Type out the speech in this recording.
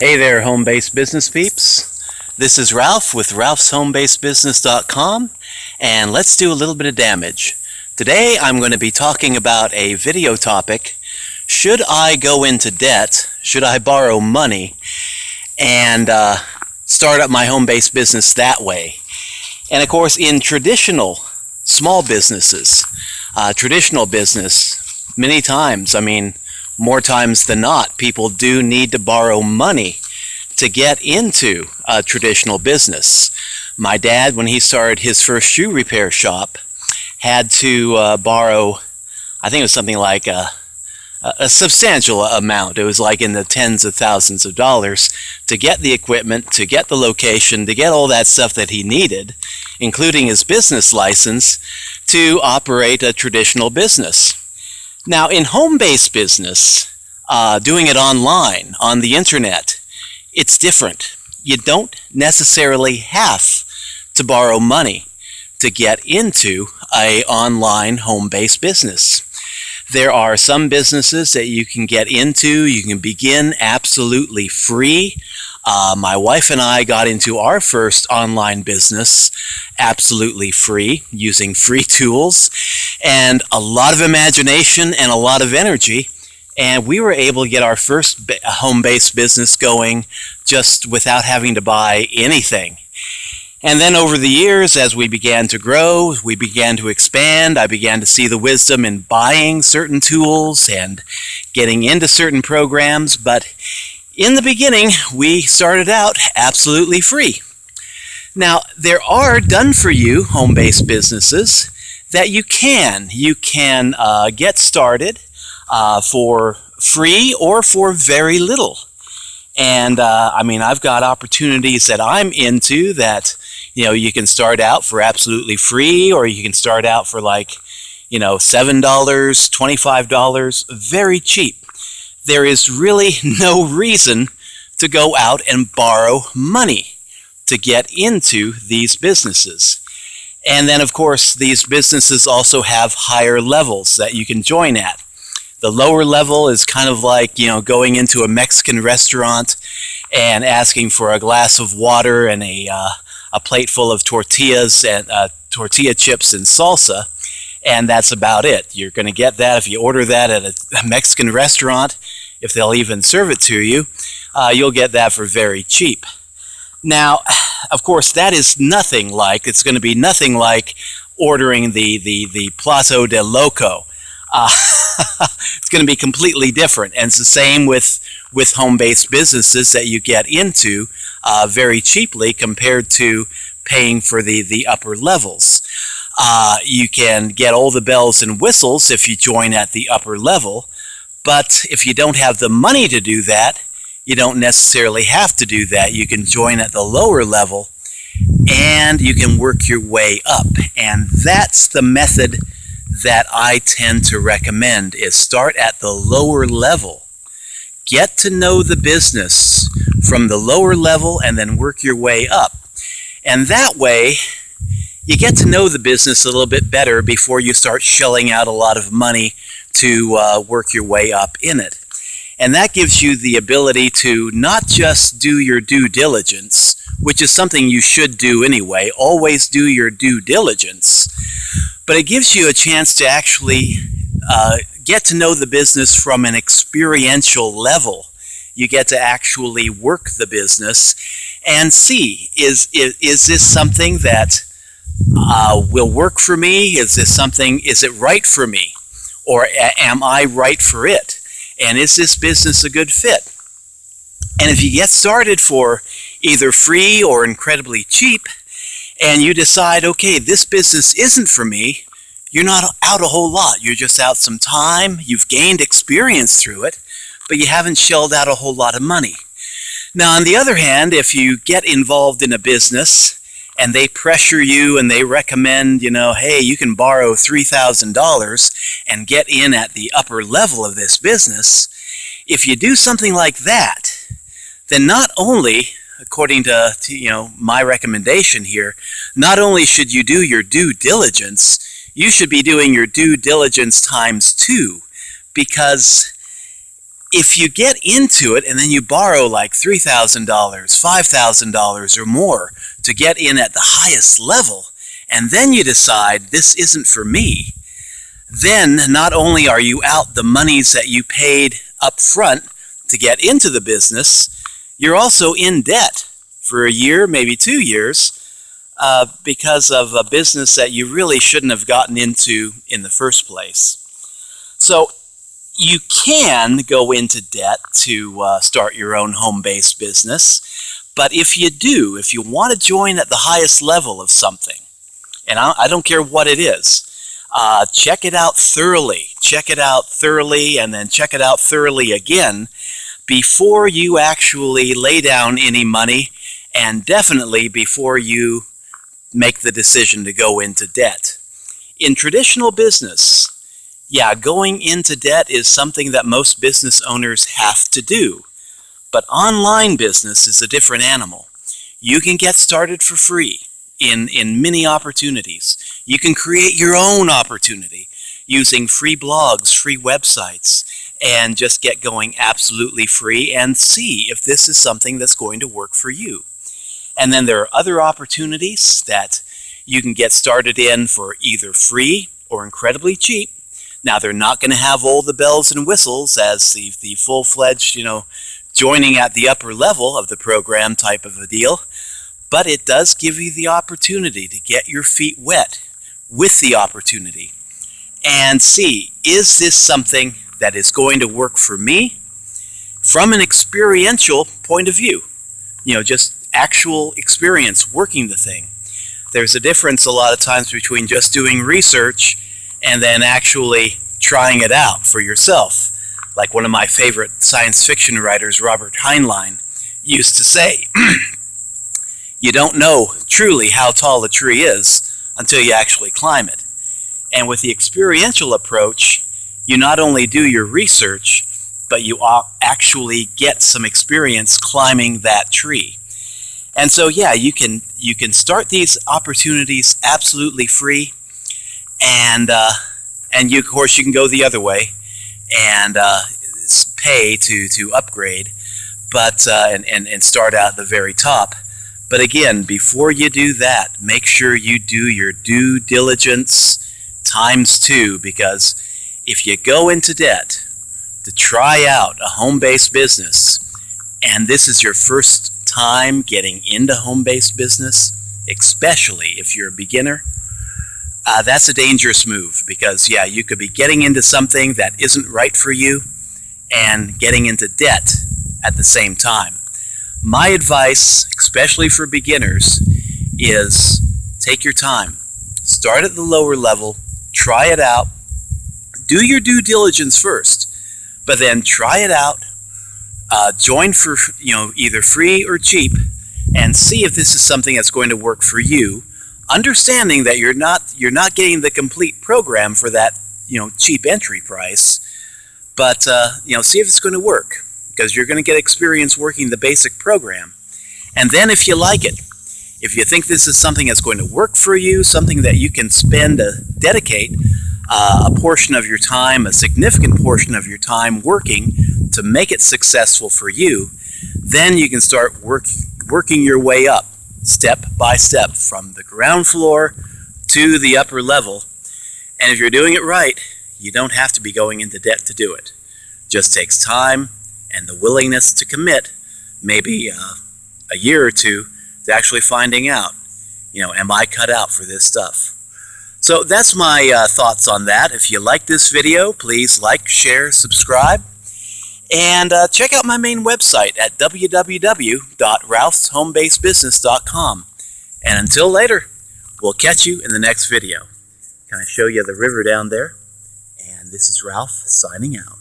Hey there, home-based business peeps. This is Ralph with ralphshomebased.business.com, and let's do a little bit of damage. Today I'm going to be talking about a video topic: should I go into debt? Should I borrow money and start up my home-based business that way? And of course, in traditional small businesses, traditional business, many times, more times than not, people do need to borrow money to get into a traditional business. My dad, when he started his first shoe repair shop, had to borrow, I think it was something like a substantial amount. It was like in the tens of thousands of dollars to get the equipment, to get the location, to get all that stuff that he needed, including his business license, to operate a traditional business. Now, in home-based business, doing it online, on the internet, it's different. You don't necessarily have to borrow money to get into an online home-based business. There are some businesses that you can get into, you can begin absolutely free. My wife and I got into our first online business absolutely free, using free tools and a lot of imagination and a lot of energy, and we were able to get our first home-based business going just without having to buy anything. And then over the years, as we began to grow, we began to expand, I began to see the wisdom in buying certain tools and getting into certain programs, but in the beginning, we started out absolutely free. Now, there are done-for-you home-based businesses that you can get started for free or for very little. And I've got opportunities that I'm into that, you can start out for absolutely free, or you can start out for $7, $25, very cheap. There is really no reason to go out and borrow money to get into these businesses. And then, of course, these businesses also have higher levels that you can join at. The lower level is kind of like, going into a Mexican restaurant and asking for a glass of water and a plate full of tortillas and tortilla chips and salsa, and that's about it. You're going to get that if you order that at a Mexican restaurant. If they'll even serve it to you, you'll get that for very cheap. Now, of course, that is it's going to be nothing like ordering the Plato de Loco. It's going to be completely different, and it's the same with home-based businesses that you get into very cheaply compared to paying for the upper levels. You can get all the bells and whistles if you join at the upper level, but if you don't have the money to do that, you don't necessarily have to do that. You can join at the lower level and you can work your way up, and that's the method that I tend to recommend, is start at the lower level. Get to know the business from the lower level and then work your way up. And that way, you get to know the business a little bit better before you start shelling out a lot of money to work your way up in it. And that gives you the ability to not just do your due diligence, which is something you should do anyway, always do your due diligence, but it gives you a chance to actually get to know the business from an experiential level. You get to actually work the business and see, is this something that will work for me? Is it right for me? Or am I right for it? And is this business a good fit? And if you get started for either free or incredibly cheap, and you decide, okay, this business isn't for me, you're not out a whole lot. You're just out some time. You've gained experience through it, but you haven't shelled out a whole lot of money. Now, on the other hand, if you get involved in a business and they pressure you and they recommend, hey, you can borrow $3,000 and get in at the upper level of this business, if you do something like that, then not only, according to my recommendation here, not only should you do your due diligence, you should be doing your due diligence times 2, because If you get into it and then you borrow like $3,000, $5,000 or more to get in at the highest level, and then you decide this isn't for me, then not only are you out the monies that you paid up front to get into the business, you're also in debt for a year, maybe 2 years, because of a business that you really shouldn't have gotten into in the first place. So you can go into debt to start your own home-based business, but if you want to join at the highest level of something, and I don't care what it is, check it out thoroughly. Check it out thoroughly and then check it out thoroughly again before you actually lay down any money, and definitely before you make the decision to go into debt. In traditional business, going into debt is something that most business owners have to do. But online business is a different animal. You can get started for free in many opportunities. You can create your own opportunity using free blogs, free websites, and just get going absolutely free and see if this is something that's going to work for you. And then there are other opportunities that you can get started in for either free or incredibly cheap. Now, they're not going to have all the bells and whistles as the full-fledged, joining at the upper level of the program type of a deal, but it does give you the opportunity to get your feet wet with the opportunity and see, is this something that is going to work for me from an experiential point of view? Just actual experience working the thing. There's a difference a lot of times between just doing research and then actually trying it out for yourself. Like one of my favorite science fiction writers, Robert Heinlein, used to say, you don't know truly how tall a tree is until you actually climb it. And with the experiential approach, you not only do your research, but you actually get some experience climbing that tree. And so, you can start these opportunities absolutely free, and of course you can go the other way and pay to upgrade, but and start out at the very top. But again, before you do that, make sure you do your due diligence ×2, because if you go into debt to try out a home-based business, and this is your first time getting into home-based business, especially if you're a beginner, that's a dangerous move, because you could be getting into something that isn't right for you and getting into debt at the same time. My advice, especially for beginners, is take your time. Start at the lower level, try it out, do your due diligence first, but then try it out, join for either free or cheap, and see if this is something that's going to work for you, understanding that you're not getting the complete program for that cheap entry price, but see if it's going to work, because you're going to get experience working the basic program. And then if you like it, if you think this is something that's going to work for you, something that you can dedicate a portion of your time, a significant portion of your time working to make it successful for you, then you can start working your way up step by step from the ground floor to the upper level. And if you're doing it right, you don't have to be going into debt to do it. It just takes time and the willingness to commit, maybe a year or two, to actually finding out, am I cut out for this stuff? So that's my thoughts on that. If you like this video, please like, share, subscribe, and check out my main website at www.ralphshomebasedbusiness.com. And until later, we'll catch you in the next video. Can I show you the river down there? And this is Ralph signing out.